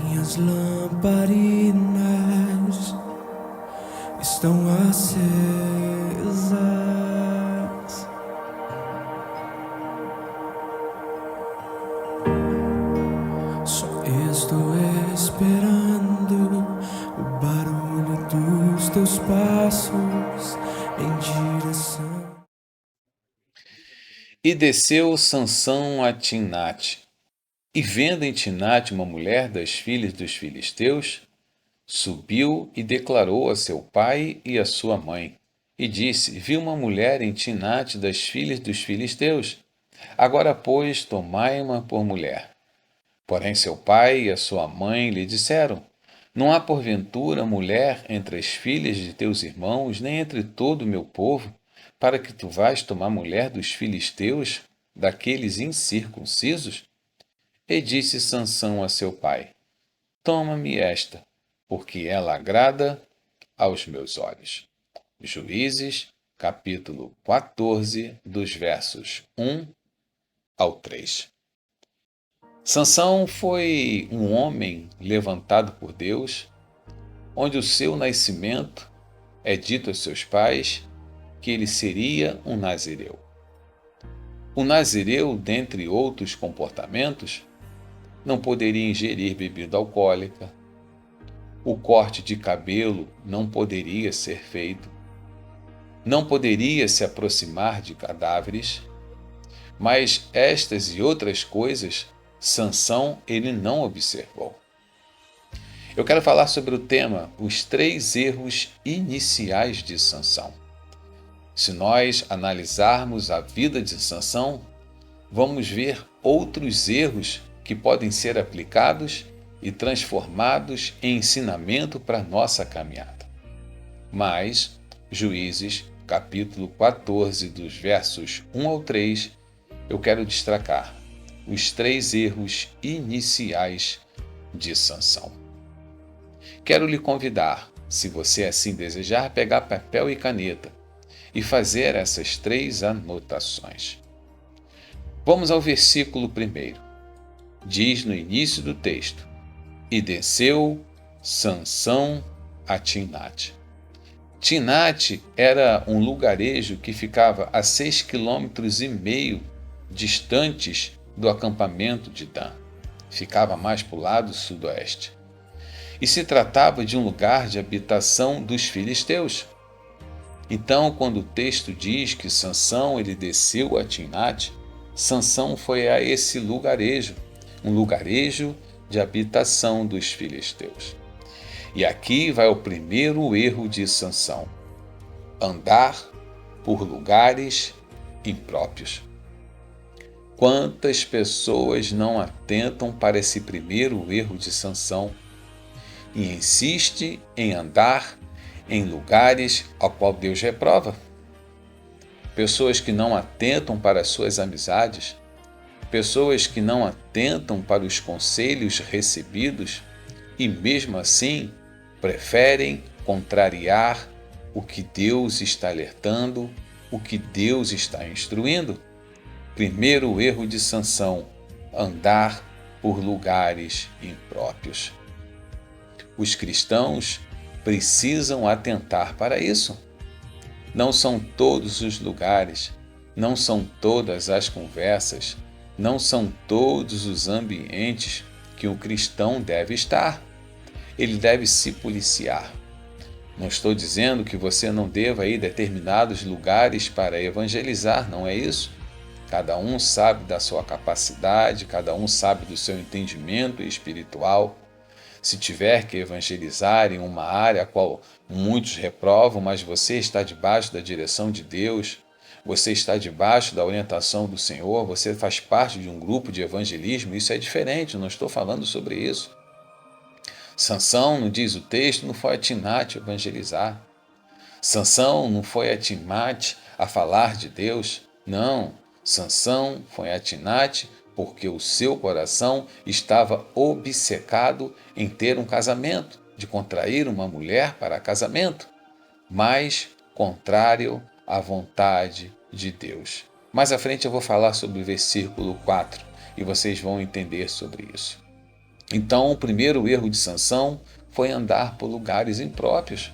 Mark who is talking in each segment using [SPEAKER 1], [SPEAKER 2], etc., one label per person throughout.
[SPEAKER 1] Minhas lamparinas estão acesas. Só estou esperando o barulho dos teus passos em direção.
[SPEAKER 2] E desceu Sansão a Timnate, e vendo em Timnate uma mulher das filhas dos filisteus, subiu e declarou a seu pai e a sua mãe, e disse: Vi uma mulher em Timnate das filhas dos filisteus. Agora, pois, tomai-ma por mulher. Porém seu pai e a sua mãe lhe disseram: Não há porventura mulher entre as filhas de teus irmãos, nem entre todo o meu povo, para que tu vás tomar mulher dos filisteus, daqueles incircuncisos? E disse Sansão a seu pai: Toma-me esta, porque ela agrada aos meus olhos. Juízes, capítulo 14, dos versos 1 ao 3. Sansão foi um homem levantado por Deus, onde o seu nascimento é dito aos seus pais que ele seria um nazireu. O nazireu, dentre outros comportamentos, não poderia ingerir bebida alcoólica, o corte de cabelo não poderia ser feito, não poderia se aproximar de cadáveres, mas estas e outras coisas Sansão ele não observou. Eu quero falar sobre o tema os 3 erros iniciais de Sansão. Se nós analisarmos a vida de Sansão, vamos ver outros erros que podem ser aplicados e transformados em ensinamento para a nossa caminhada. Mas, Juízes, capítulo 14, dos versos 1 ao 3, eu quero destacar os 3 erros iniciais de Sansão. Quero lhe convidar, se você assim desejar, pegar papel e caneta e fazer essas 3 anotações. Vamos ao versículo 1. Diz no início do texto: E desceu Sansão a Timnate. Timnate era um lugarejo que ficava a 6,5 km distantes do acampamento de Dan. Ficava mais para o lado sudoeste. E se tratava de um lugar de habitação dos filisteus. Então, quando o texto diz que Sansão ele desceu a Timnate, Sansão foi a esse lugarejo, um lugarejo de habitação dos filisteus. E aqui vai o primeiro erro de Sansão: andar por lugares impróprios. Quantas pessoas não atentam para esse primeiro erro de Sansão e insiste em andar em lugares ao qual Deus reprova? Pessoas que não atentam para as suas amizades, pessoas que não atentam para os conselhos recebidos e mesmo assim preferem contrariar o que Deus está alertando, o que Deus está instruindo. Primeiro erro de Sansão: andar por lugares impróprios. Os cristãos precisam atentar para isso. Não são todos os lugares, não são todas as conversas, não são todos os ambientes que um cristão deve estar. Ele deve se policiar. Não estou dizendo que você não deva ir a determinados lugares para evangelizar, não é isso? Cada um sabe da sua capacidade, cada um sabe do seu entendimento espiritual. Se tiver que evangelizar em uma área a qual muitos reprovam, mas você está debaixo da direção de Deus, você está debaixo da orientação do Senhor, você faz parte de um grupo de evangelismo, isso é diferente, não estou falando sobre isso. Sansão, não diz o texto, não foi a Timnate evangelizar. Sansão não foi a Timnate a falar de Deus. Não, Sansão foi a Timnate porque o seu coração estava obcecado em ter um casamento, de contrair uma mulher para casamento, mas contrário à vontade de Deus. Mais à frente eu vou falar sobre o versículo 4 e vocês vão entender sobre isso. Então, o primeiro erro de Sansão foi andar por lugares impróprios.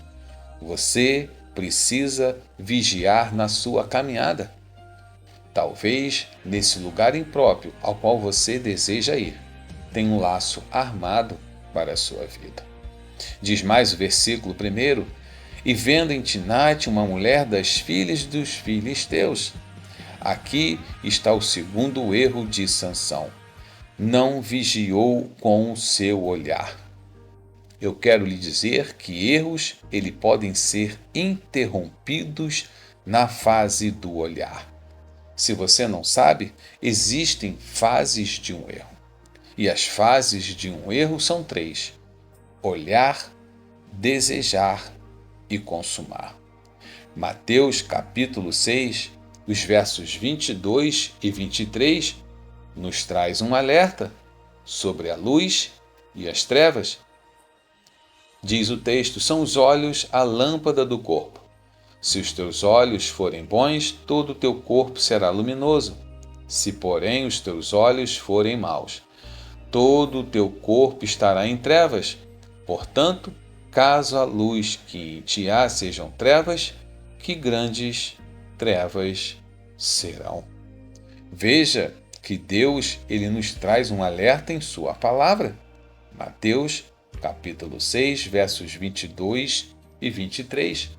[SPEAKER 2] Você precisa vigiar na sua caminhada. Talvez nesse lugar impróprio ao qual você deseja ir, tenha um laço armado para a sua vida. Diz mais o versículo 1: E vendo em Timnate uma mulher das filhas dos filisteus. Aqui está o segundo erro de Sansão. Não vigiou com o seu olhar. Eu quero lhe dizer que erros podem ser interrompidos na fase do olhar. Se você não sabe, existem fases de um erro. E as fases de um erro são 3: olhar, desejar e consumar. Mateus capítulo 6, os versos 22 e 23, nos traz um alerta sobre a luz e as trevas. Diz o texto: são os olhos a lâmpada do corpo. Se os teus olhos forem bons, todo o teu corpo será luminoso. Se, porém, os teus olhos forem maus, todo o teu corpo estará em trevas. Portanto, caso a luz que em ti há sejam trevas, que grandes trevas serão. Veja que Deus nos traz um alerta em sua palavra. Mateus capítulo 6, versos 22 e 23.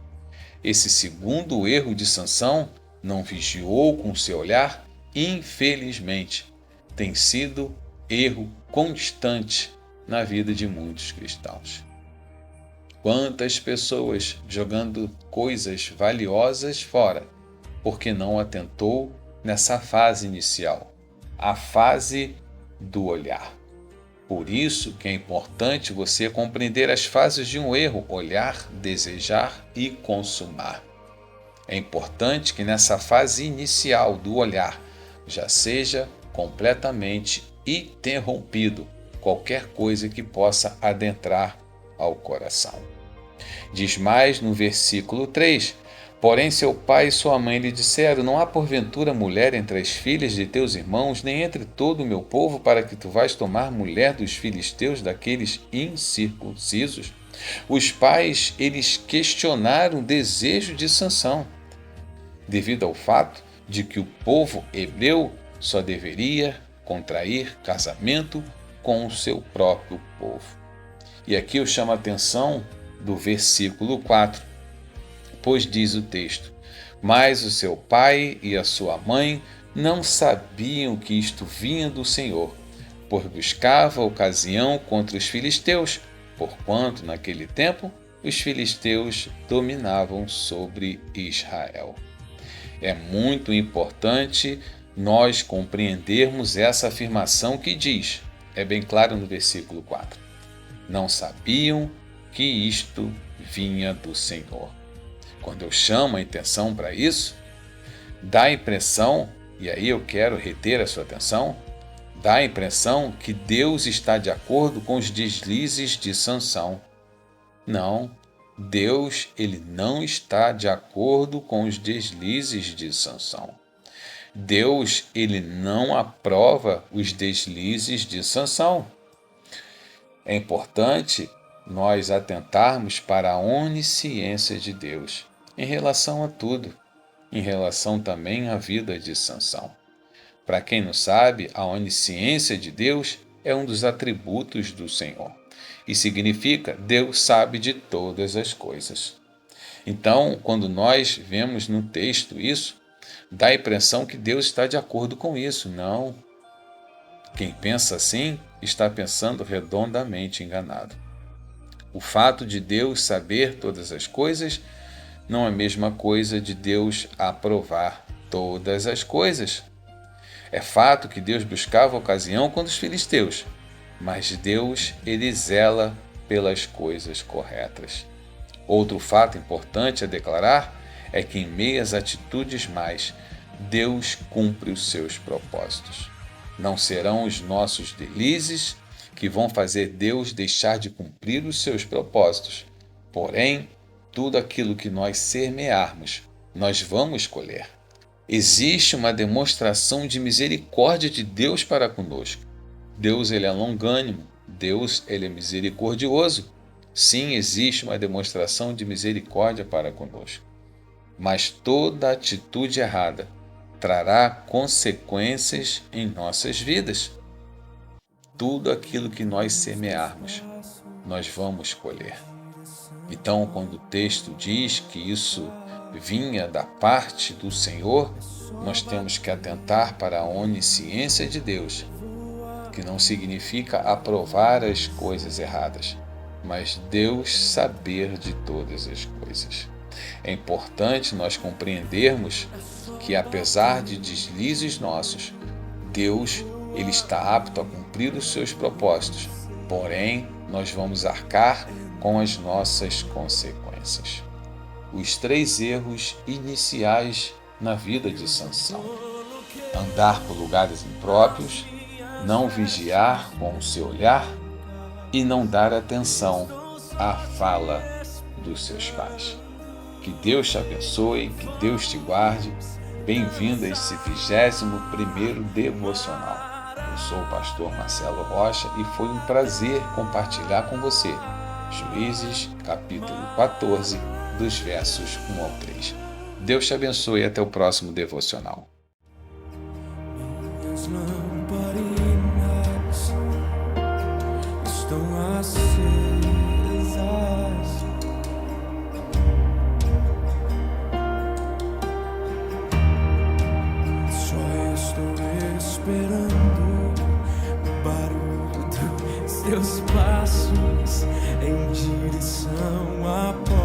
[SPEAKER 2] Esse segundo erro de Sansão, não vigiou com seu olhar, infelizmente, tem sido erro constante na vida de muitos cristãos. Quantas pessoas jogando coisas valiosas fora, porque não atentou nessa fase inicial, a fase do olhar. Por isso que é importante você compreender as fases de um erro: olhar, desejar e consumar. É importante que nessa fase inicial do olhar já seja completamente interrompido qualquer coisa que possa adentrar ao coração. Diz mais no versículo 3: Porém seu pai e sua mãe lhe disseram: Não há porventura mulher entre as filhas de teus irmãos, nem entre todo o meu povo, para que tu vais tomar mulher dos filisteus, daqueles incircuncisos? Os pais, eles questionaram o desejo de Sansão, devido ao fato de que o povo hebreu só deveria contrair casamento com o seu próprio povo. E aqui eu chamo a atenção do versículo 4, pois diz o texto: Mas o seu pai e a sua mãe não sabiam que isto vinha do Senhor, pois buscava ocasião contra os filisteus, porquanto naquele tempo os filisteus dominavam sobre Israel. É muito importante nós compreendermos essa afirmação que diz, é bem claro no versículo 4, não sabiam que isto vinha do Senhor. Quando eu chamo a atenção para isso, dá a impressão, e aí eu quero reter a sua atenção, dá a impressão que Deus está de acordo com os deslizes de Sansão. Não, Deus não está de acordo com os deslizes de Sansão. Deus não aprova os deslizes de Sansão. É importante nós atentarmos para a onisciência de Deus em relação a tudo, em relação também à vida de Sansão. Para quem não sabe, a onisciência de Deus é um dos atributos do Senhor e significa Deus sabe de todas as coisas. Então, quando nós vemos no texto isso, dá a impressão que Deus está de acordo com isso. Não. Quem pensa assim está pensando redondamente enganado. O fato de Deus saber todas as coisas não é a mesma coisa de Deus aprovar todas as coisas. É fato que Deus buscava ocasião contra os filisteus, mas Deus, zela pelas coisas corretas. Outro fato importante a declarar é que em meio às atitudes más, Deus cumpre os seus propósitos. Não serão os nossos deslizes que vão fazer Deus deixar de cumprir os seus propósitos. Porém, tudo aquilo que nós semearmos, nós vamos colher. Existe uma demonstração de misericórdia de Deus para conosco. Deus é longânimo, Deus, ele é misericordioso. Sim, existe uma demonstração de misericórdia para conosco. Mas toda atitude errada trará consequências em nossas vidas. Tudo aquilo que nós semearmos, nós vamos colher. Então, quando o texto diz que isso vinha da parte do Senhor, nós temos que atentar para a onisciência de Deus, que não significa aprovar as coisas erradas, mas Deus saber de todas as coisas. É importante nós compreendermos que, apesar de deslizes nossos, Deus ele está apto a cumprir os seus propósitos, porém nós vamos arcar com as nossas consequências. Os 3 erros iniciais na vida de Sansão: andar por lugares impróprios, não vigiar com o seu olhar e não dar atenção à fala dos seus pais. Que Deus te abençoe, que Deus te guarde. Bem-vindo a esse 21º devocional. Eu sou o pastor Marcelo Rocha e foi um prazer compartilhar com você Juízes, capítulo 14, dos versos 1 ao 3. Deus te abençoe e até o próximo devocional.
[SPEAKER 1] Minhas lamparinas estão acesas, só estou esperando o barulho dos teus passos em direção à porta.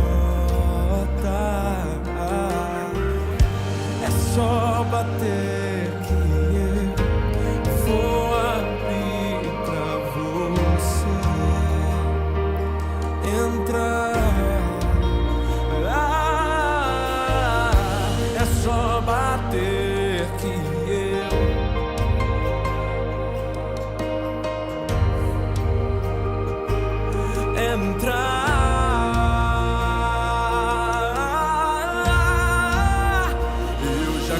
[SPEAKER 1] É só bater que eu vou abrir pra você entrar. É só bater que entrar. Eu já